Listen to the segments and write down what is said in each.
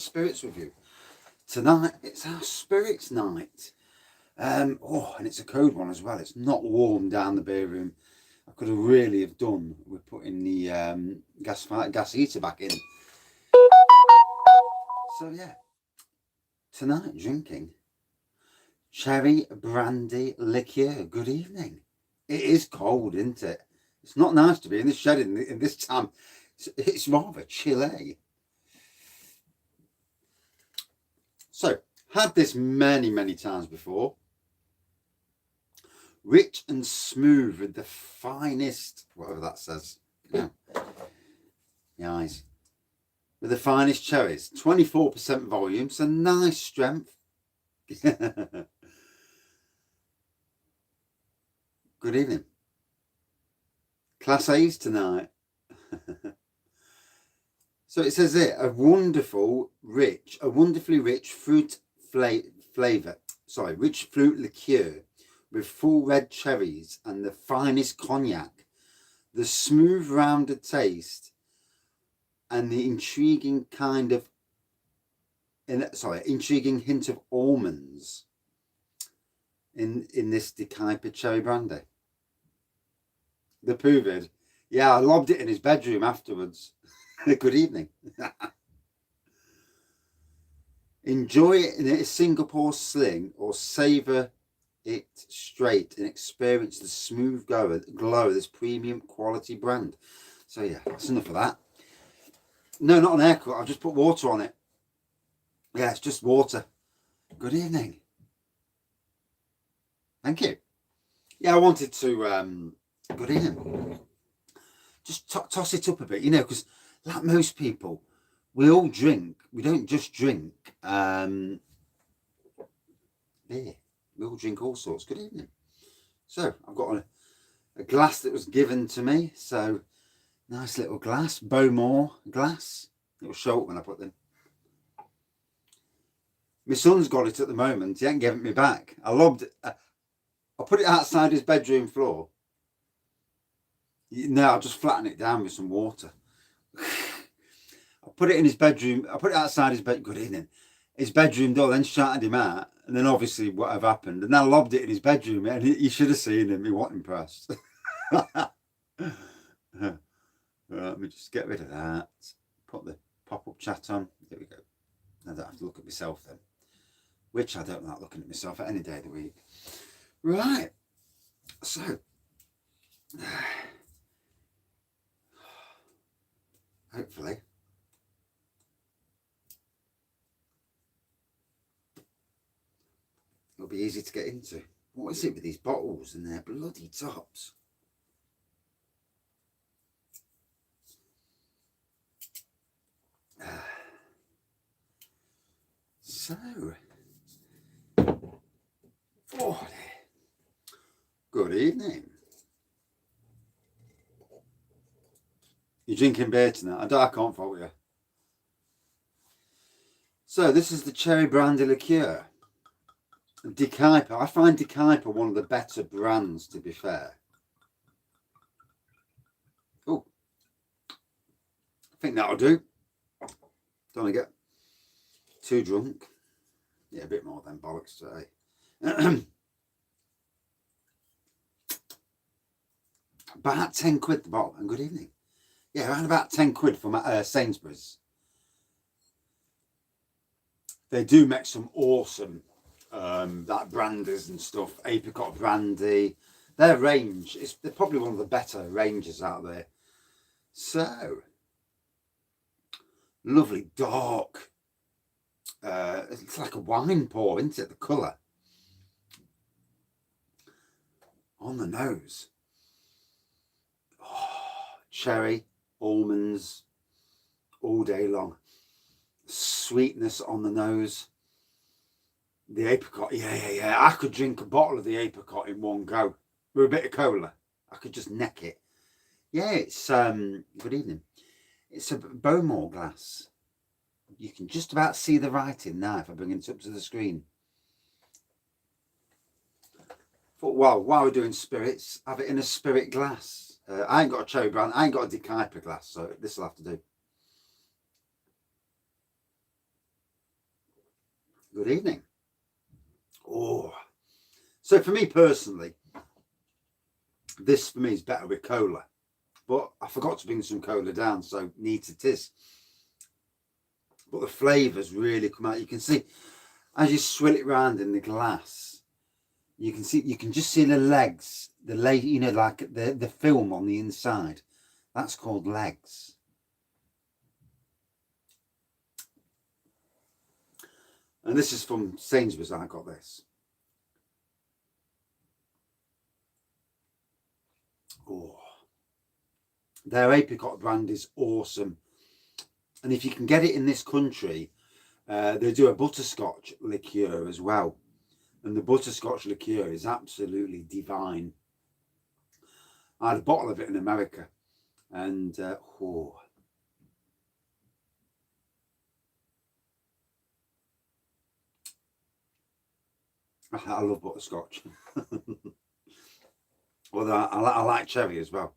spirits review. Tonight it's our spirits night. Oh, and it's a cold one as well. It's not warm down the beer room. I could have really have done with putting the gas heater back in. So yeah, tonight drinking cherry brandy liqueur. Good evening. It is cold, isn't it? It's not nice to be in the shed in this time. It's rather chilly. So, had this many times before. Rich and smooth with the finest, whatever that says. Yeah. The eyes. With the finest cherries. 24% volume, so nice strength. Good evening. Class A's tonight. So it says here, a wonderfully rich fruit flavour. Sorry, rich fruit liqueur with full red cherries and the finest cognac. The smooth rounded taste and the intriguing hint of almonds in this DeKuyper Cherry brandy. The Poovid. Yeah, I lobbed it in his bedroom afterwards. Good evening. Enjoy it in a Singapore sling or savour it straight and experience the smooth glow of this premium quality brand. So yeah, that's enough of that. No, not an air cut. I've just put water on it. Yeah, it's just water. Good evening. Thank you. Yeah, I wanted to... good evening. Just toss it up a bit, because like most people, we all drink. We don't just drink beer. We all drink all sorts. Good evening. So I've got a glass that was given to me. So nice little glass, Bowmore glass. It will show up when I put them. My son's got it at the moment. He ain't given it me back. I lobbed it. I put it outside his bedroom floor. No, I'll just flatten it down with some water. I put it in his bedroom. I put it outside his bed. Good evening. His bedroom door, then shouted him out. And then obviously whatever happened. And I lobbed it in his bedroom. And you should have seen him. He wasn't impressed. Right, let me just get rid of that. Put the pop-up chat on. There we go. I don't have to look at myself then. Which I don't like looking at myself at any day of the week. Right. So. Hopefully. It'll be easy to get into. What is it with these bottles and their bloody tops? So, good evening. You're drinking beer tonight? I can't fault you. So this is the cherry brandy liqueur. DeKuyper. I find DeKuyper one of the better brands, to be fair. Oh, I think that'll do. Don't want to get too drunk. Yeah, a bit more than bollocks today. About 10 quid the bottle, and good evening. Yeah, around about 10 quid from Sainsbury's. They do make some awesome like brandies and stuff. Apricot brandy. Their range they're probably one of the better ranges out there. So lovely dark. It's like a wine pour, isn't it? The colour on the nose. Oh, cherry, almonds, all day long. Sweetness on the nose. The apricot, yeah. I could drink a bottle of the apricot in one go with a bit of cola. I could just neck it. Yeah, it's good evening. It's a Bowmore glass. You can just about see the writing now if I bring it up to the screen. But while we're doing spirits, have it in a spirit glass. I ain't got a cherry brand. I ain't got a DeKuyper glass, so this will have to do. Good evening. Oh, so for me personally, this for me is better with cola, but I forgot to bring some cola down, so needs it is. But the flavours really come out. You can see as you swill it round in the glass, you can just see the legs, you know, like the film on the inside. That's called legs. And this is from Sainsbury's. I got this. Oh, their apricot brand is awesome. And if you can get it in this country, they do a butterscotch liqueur as well. And the butterscotch liqueur is absolutely divine. I had a bottle of it in America. And, oh. I love butterscotch. Although I like cherry as well.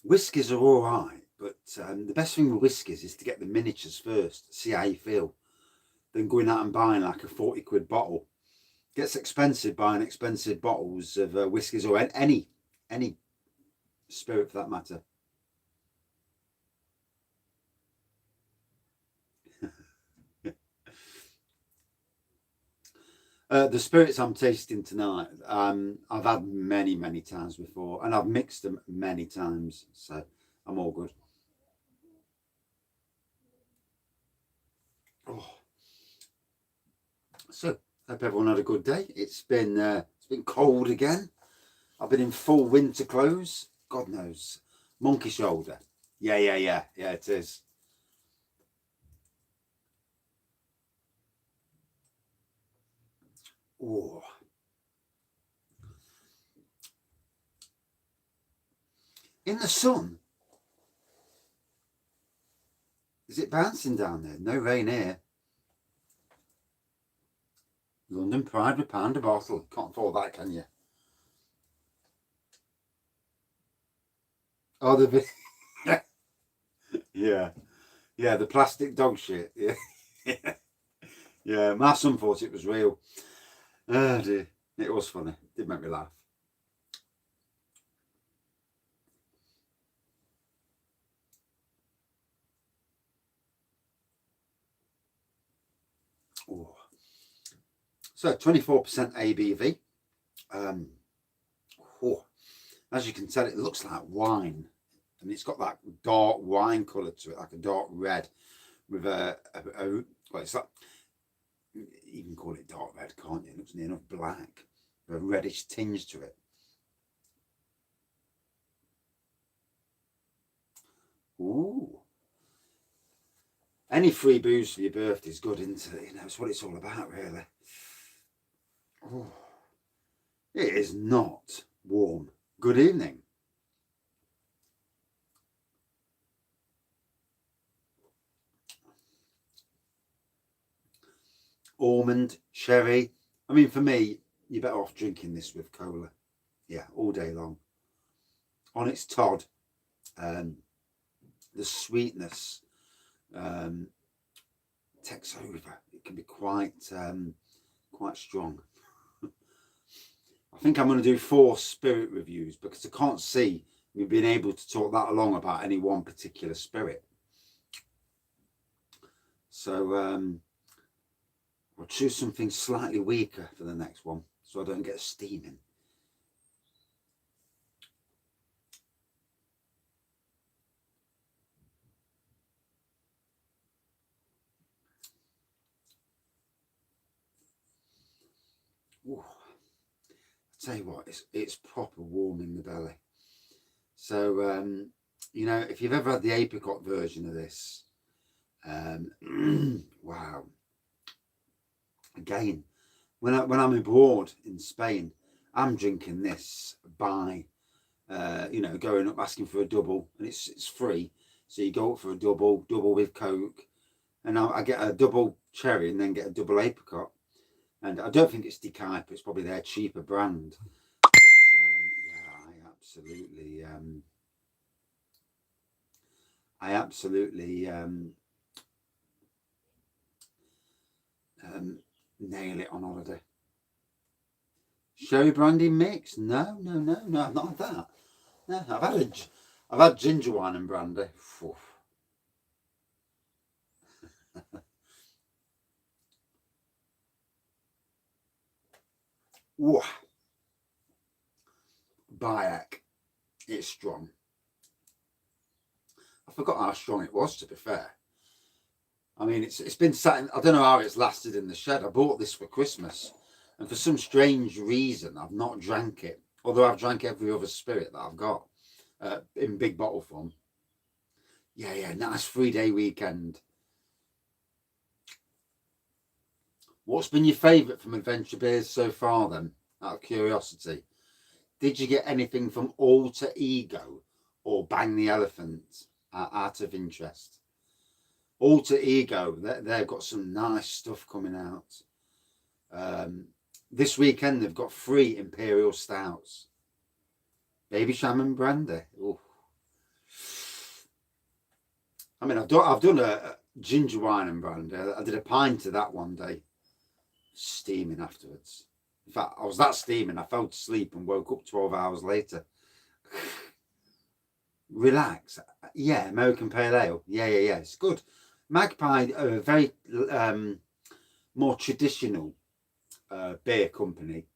Whiskies are all right, but the best thing with whiskies is to get the miniatures first, see how you feel. Then going out and buying like a 40 quid bottle. Gets expensive buying expensive bottles of whiskies or any spirit for that matter. The spirits I'm tasting tonight, I've had many times before, and I've mixed them many times, so I'm all good. Oh. So, hope everyone had a good day. It's been cold again. I've been in full winter clothes. God knows, monkey shoulder. Yeah, it is. Oh. In the sun? Is it bouncing down there? No rain here. London Pride with pound a bottle. Can't afford that, can you? Oh, the yeah, the plastic dog shit. Yeah, yeah. My son thought it was real. Oh dear, it was funny. It did make me laugh. Oh. So 24% ABV. Oh. As you can tell, it looks like wine, and it's got that dark wine colour to it, like a dark red with well, it's like, you can call it dark red, can't you? It looks near enough black, with a reddish tinge to it. Ooh. Any free booze for your birthday is good, isn't it? You know, it's what it's all about, really. Ooh. It is not warm. Good evening. Almond, cherry. I mean, for me, you're better off drinking this with cola. Yeah, all day long. On its Todd, the sweetness takes over. It can be quite strong. I think I'm going to do 4 spirit reviews because I can't see me being able to talk that long about any one particular spirit. So I'll choose something slightly weaker for the next one so I don't get steaming. Ooh. Tell you what, it's proper warm in the belly. So you know, if you've ever had the apricot version of this, wow. Again, when I'm abroad in Spain, I'm drinking this by you know, going up asking for a double, and it's free. So you go up for a double with Coke, and I get a double cherry and then get a double apricot. And I don't think it's DeKuyper, it's probably their cheaper brand. But, yeah, I I absolutely nail it on holiday. Sherry brandy mix? No, I've not had that. No, I've had ginger wine and brandy. Whoa. Bayek. It's strong. I forgot how strong it was, to be fair. I mean, it's been sat in, I don't know how it's lasted in the shed. I bought this for Christmas, and for some strange reason, I've not drank it. Although I've drank every other spirit that I've got in big bottle form. Yeah, nice 3-day weekend. What's been your favourite from Adventure Beers so far, then, out of curiosity? Did you get anything from Alter Ego or Bang the Elephant out of interest? Alter Ego, they've got some nice stuff coming out. This weekend they've got 3 Imperial Stouts. Baby Shaman Brandy. Ooh. I mean, I've done a ginger wine and brandy. I did a pint of that one day. Steaming afterwards. In fact, I was that steaming, I fell asleep and woke up 12 hours later. Relax. Yeah, American Pale Ale. Yeah, it's good. Magpie are a very more traditional beer company.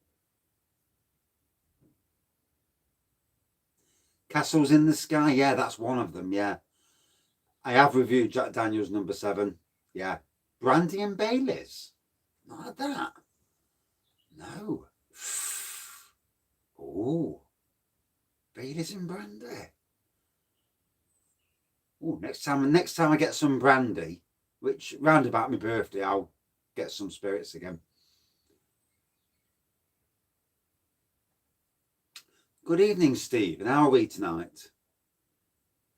Castles in the Sky. Yeah, that's one of them. Yeah. I have reviewed Jack Daniel's number 7. Yeah. Brandy and Baileys. Not had that. No. Oh. Baileys and brandy. Oh, next time I get some brandy, which round about my birthday, I'll get some spirits again. Good evening, Steve. And how are we tonight?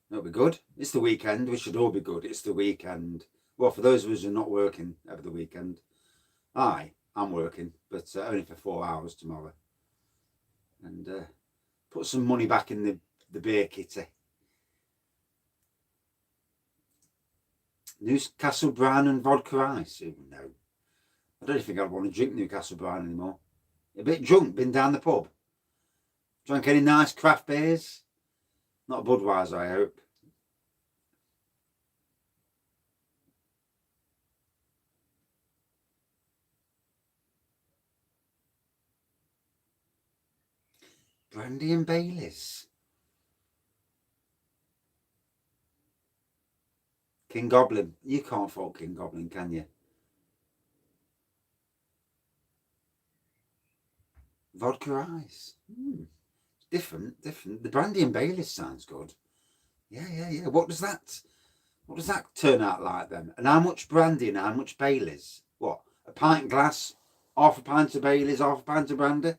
That'll be good. It's the weekend. We should all be good. It's the weekend. Well, for those of us who are not working over the weekend, I'm working, but only for 4 hours tomorrow. And put some money back in the beer kitty. Newcastle Brown and vodka ice. No. I don't think I'd want to drink Newcastle Brown anymore. A bit drunk, been down the pub. Drank any nice craft beers? Not Budweiser, I hope. Brandy and Baileys. King Goblin. You can't fault King Goblin, can you? Vodka ice. Different. The Brandy and Baileys sounds good. Yeah. What does that turn out like then? And how much brandy and how much Baileys? What? A pint glass, half a pint of Baileys, half a pint of brandy?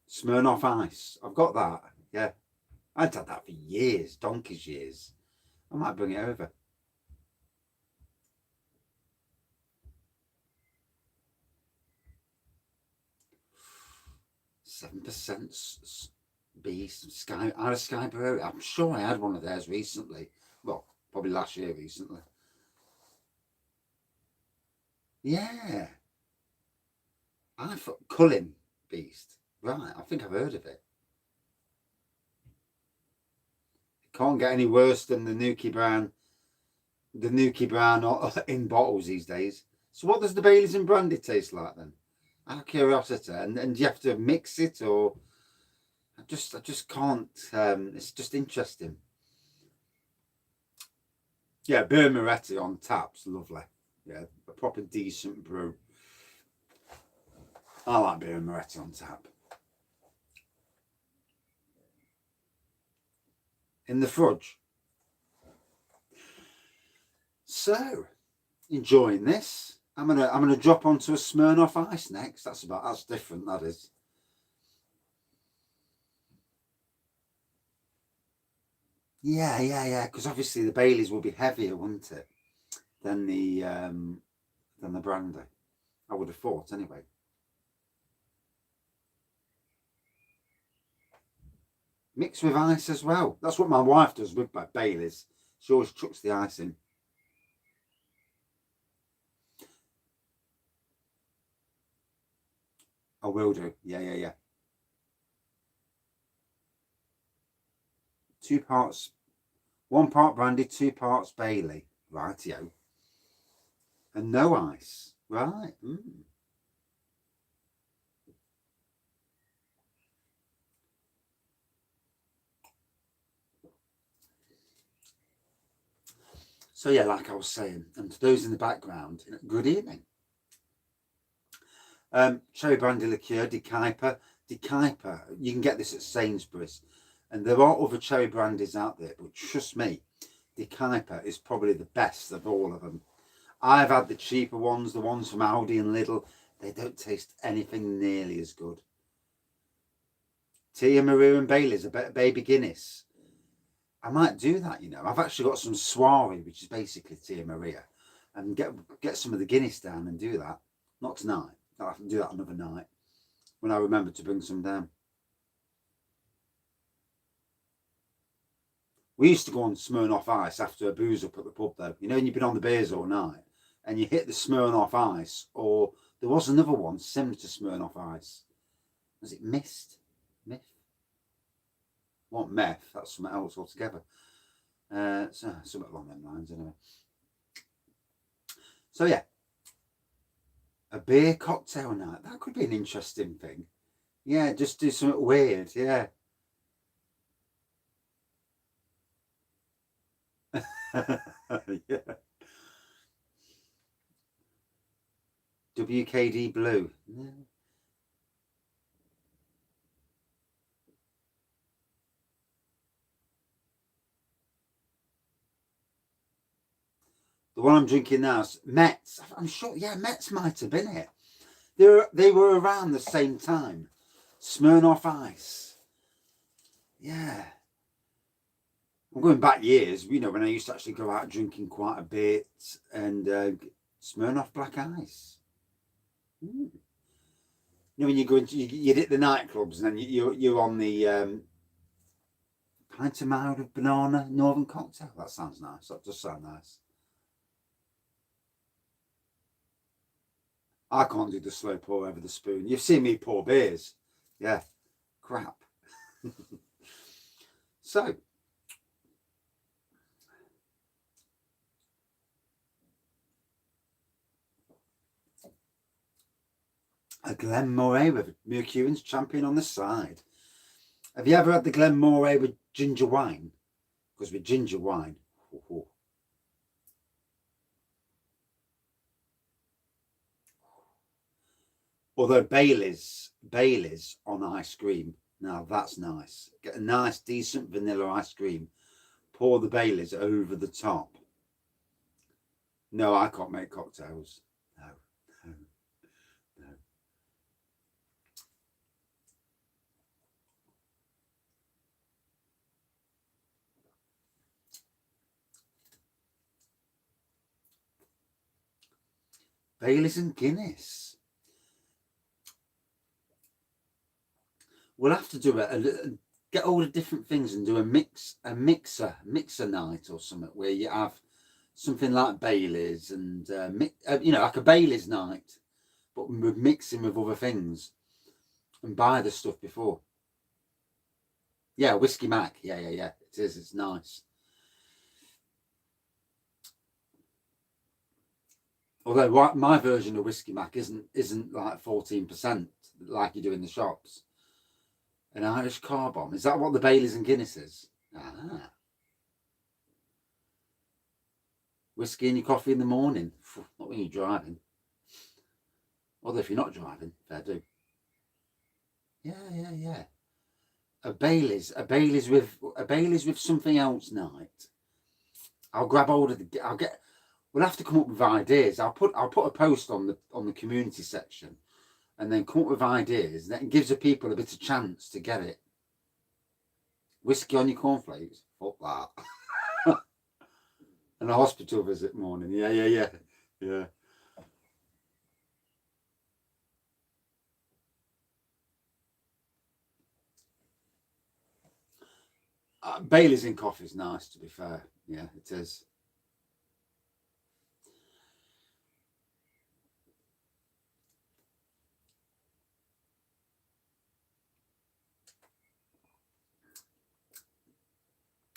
Smirnoff Ice. I've got that. Yeah. I'd had that for years, donkey's years. I might bring it over. 7% Beast, Sky. I had a Sky Brewery. I'm sure I had one of theirs recently. Well, probably last year recently. Yeah. I thought Cullen Beast. Right, I think I've heard of it. Can't get any worse than the Nuki Brown. The Nuki Brown in bottles these days. So what does the Baileys and brandy taste like then? Out of curiosity, and do you have to mix it, or I just can't. It's just interesting. Yeah, Beer Moretti on tap's lovely. Yeah, a proper decent brew. I like Beer Moretti on tap. In the fridge. So, enjoying this. I'm gonna drop onto a Smirnoff Ice next. That's different. That is. Yeah. Because obviously the Baileys will be heavier, wouldn't it, than the brandy? I would have thought anyway. Mix with ice as well. That's what my wife does with my Baileys. She always chucks the ice in. I will do. Yeah, yeah, yeah. 2 parts, 1 part brandy, 2 parts Bailey. Rightio. And no ice. Right. So yeah, like I was saying, and to those in the background, good evening. Cherry Brandy Liqueur, DeKuyper. DeKuyper, you can get this at Sainsbury's. And there are other cherry brandies out there, but trust me, DeKuyper is probably the best of all of them. I've had the cheaper ones, the ones from Aldi and Lidl. They don't taste anything nearly as good. Tia Marie and Baileys, a baby Guinness. I might do that, you know. I've actually got some soiree, which is basically Tia Maria, and get some of the Guinness down and do that. Not tonight. I'll have to do that another night when I remember to bring some down. We used to go on Smirnoff Ice after a booze up at the pub, though. You know, when you've been on the beers all night and you hit the Smirnoff Ice, or there was another one similar to Smirnoff Ice. Was it Mist? Myth? What meth? That's something else altogether. So something along them lines, anyway. So yeah, a beer cocktail night. That could be an interesting thing. Yeah, just do something weird. Yeah. Yeah. WKD Blue. Yeah. The one I'm drinking now is Mets. I'm sure, yeah, Mets might have been it. They were around the same time. Smirnoff Ice. Yeah. I'm going back years, you know, when I used to actually go out drinking quite a bit, and Smirnoff Black Ice. You know, when you go into, you hit the nightclubs and then you're on the pint of mild of banana northern cocktail. That sounds nice. That does sound nice. I can't do the slow pour over the spoon. You've seen me pour beers. Yeah, crap. So, a Glen Moray with Mercurian's champion on the side. Have you ever had the Glen Moray with ginger wine? Because with ginger wine, although Baileys on ice cream, now that's nice. Get a nice, decent vanilla ice cream. Pour the Baileys over the top. No, I can't make cocktails. No, no, no. Baileys and Guinness. We'll have to do it. Get all the different things and do a mixer night or something where you have something like Baileys and you know, like a Baileys night, but we're mixing with other things and buy the stuff before. Yeah, Whisky Mac. Yeah, yeah, yeah. It is. It's nice. Although my version of Whisky Mac isn't like 14% like you do in the shops. An Irish car bomb. Is that what the Baileys and Guinness is? Ah. Whiskey in your coffee in the morning. Not when you're driving. Although if you're not driving, fair do. Yeah, yeah, yeah. A Baileys with something else night. I'll grab hold of the. We'll have to come up with ideas. I'll put a post on the community section, and then come up with ideas. That gives the people a bit of chance to get it. Whiskey on your cornflakes. Fuck that. And a hospital visit morning. Yeah, yeah, yeah, yeah. Baileys in coffee is nice, to be fair. Yeah, it is.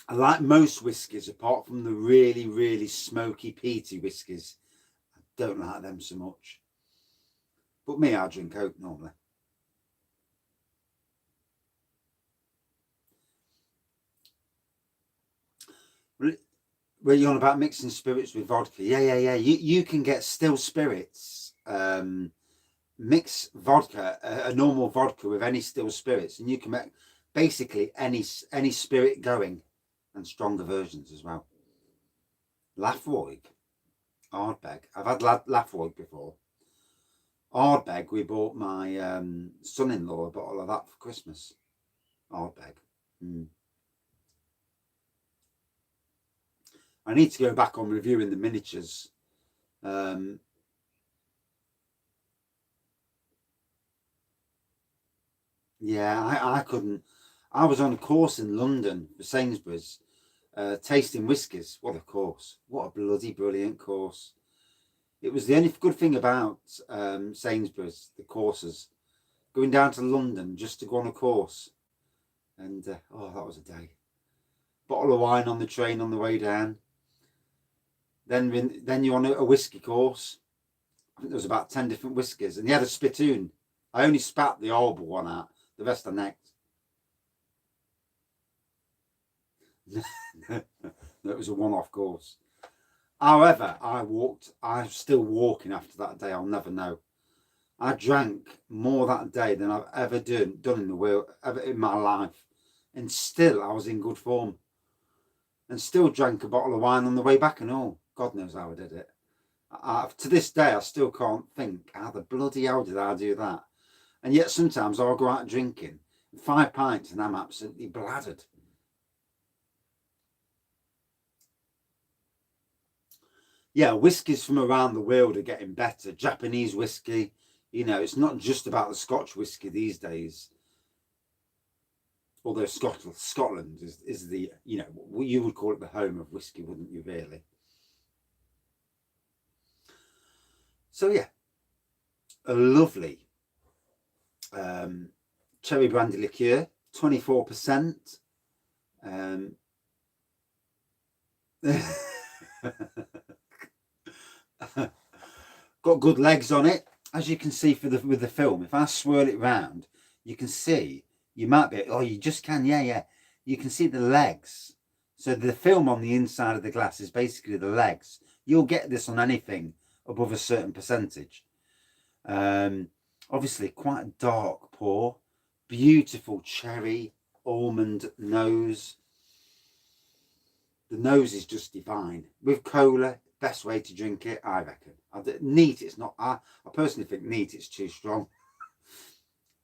I like most whiskies, apart from the really, really smoky, peaty whiskies. I don't like them so much. But me, I drink oak normally. Were you on about mixing spirits with vodka? Yeah. You can get still spirits. Mix vodka, a normal vodka, with any still spirits, and you can make basically any spirit going, and stronger versions as well. Laphroaig, Ardbeg. I've had Laphroaig before. Ardbeg, we bought my son-in-law a bottle of that for Christmas. Ardbeg. I need to go back on reviewing the miniatures. Yeah, I couldn't. I was on a course in London for Sainsbury's, tasting whiskies. What a course. What a bloody brilliant course. It was the only good thing about Sainsbury's, the courses. Going down to London just to go on a course. And, oh, that was a day. Bottle of wine on the train on the way down. Then you're on a whiskey course. I think there was about 10 different whiskies. And you had a spittoon. I only spat the horrible one out. The rest I necked. No, it was a one-off course. However, I'm still walking after that day. I'll never know. I drank more that day than I've ever done in the world, ever in my life. And still, I was in good form. And still drank a bottle of wine on the way back and all. God knows how I did it. To this day, I still can't think how the bloody hell did I do that. And yet sometimes I'll go out drinking 5 pints and I'm absolutely bladdered. Yeah, whiskies from around the world are getting better. Japanese whiskey, it's not just about the Scotch whiskey these days. Although Scotland is the, you would call it the home of whiskey, wouldn't you, really? So yeah, a lovely cherry brandy liqueur, 24%. Got good legs on it, as you can see with the film. If I swirl it round, you can see. You might be. Oh, you just can. Yeah. You can see the legs. So the film on the inside of the glass is basically the legs. You'll get this on anything above a certain percentage. Obviously, quite a dark pour. Beautiful cherry almond nose. The nose is just divine. With cola, best way to drink it, I reckon. Neat, it's not. I personally think neat, it's too strong.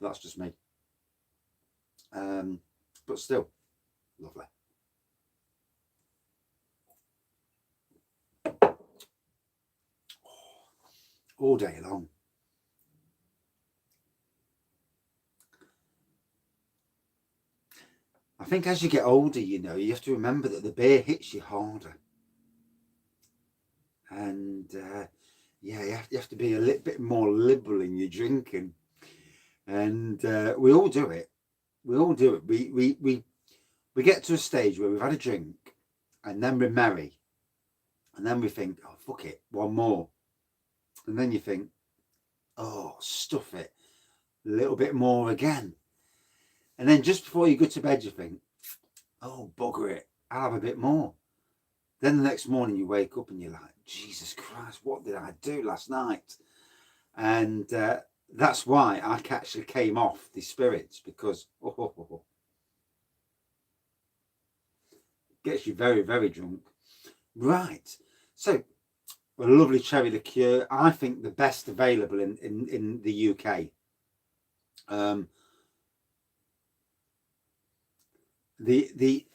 That's just me. But still, lovely. All day long. I think as you get older, you have to remember that the beer hits you harder. And yeah, you have to be a little bit more liberal in your drinking. And we all do it. We all do it. We get to a stage where we've had a drink and then we're merry. And then we think, oh, fuck it, one more. And then you think, oh, stuff it, a little bit more again. And then just before you go to bed, you think, oh, bugger it, I'll have a bit more. Then the next morning you wake up and you're like, Jesus Christ, what did I do last night? And that's why I actually came off the spirits, because gets you very, very drunk. Right. So, a lovely cherry liqueur. I think the best available in the UK. The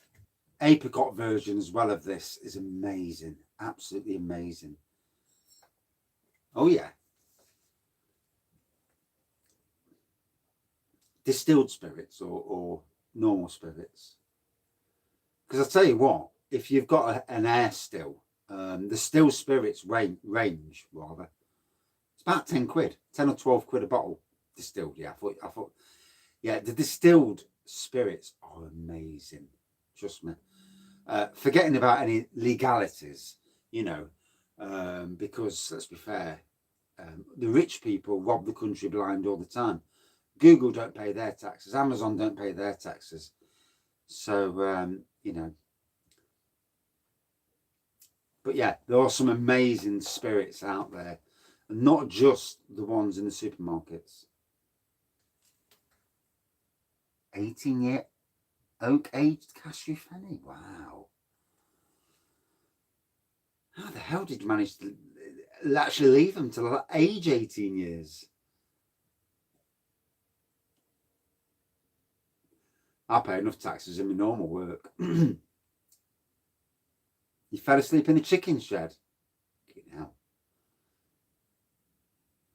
apricot version as well of this is amazing. Absolutely amazing. Oh yeah. Distilled spirits or normal spirits? Because I tell you what, if you've got an air still, the still spirits range rather, it's about 10 quid, 10 or 12 quid a bottle distilled. Yeah, I thought, yeah, the distilled spirits are amazing. Trust me. Forgetting about any legalities, you know, because let's be fair, the rich people rob the country blind all the time. Google don't pay their taxes. Amazon don't pay their taxes. So, you know. But yeah, there are some amazing spirits out there. And not just the ones in the supermarkets. 18-year oak-aged cashew fenny. Wow. How the hell did you manage to actually leave them till age 18 years? I pay enough taxes in my normal work. You fell asleep in a chicken shed. Now,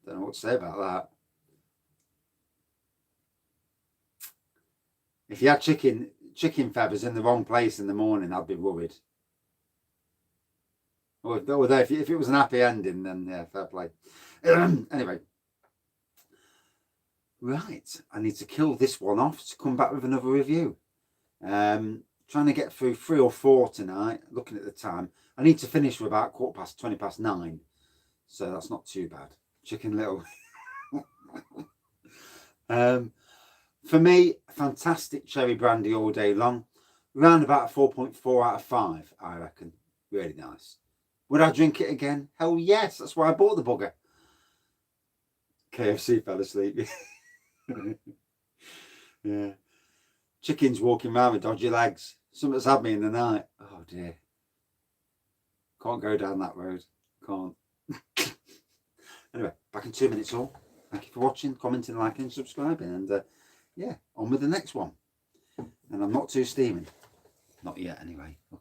don't know what to say about that. If you had chicken feathers in the wrong place in the morning, I'd be worried. Although if it was an happy ending, then yeah, fair play. Anyway, right, I need to kill this one off to come back with another review. Trying to get through 3 or 4 tonight. Looking at the time, I need to finish with about 20 past 9, so that's not too bad. Chicken Little. For me, fantastic cherry brandy all day long. Around about 4.4 out of 5, I reckon. Really nice. Would I drink it again? Hell yes, that's why I bought the bugger. KFC fell asleep. Yeah. Chickens walking around with dodgy legs. Something's had me in the night. Oh dear. Can't go down that road. Can't. Anyway, back in 2 minutes all. Thank you for watching, commenting, liking, subscribing. And yeah, on with the next one. And I'm not too steaming. Not yet anyway. Okay.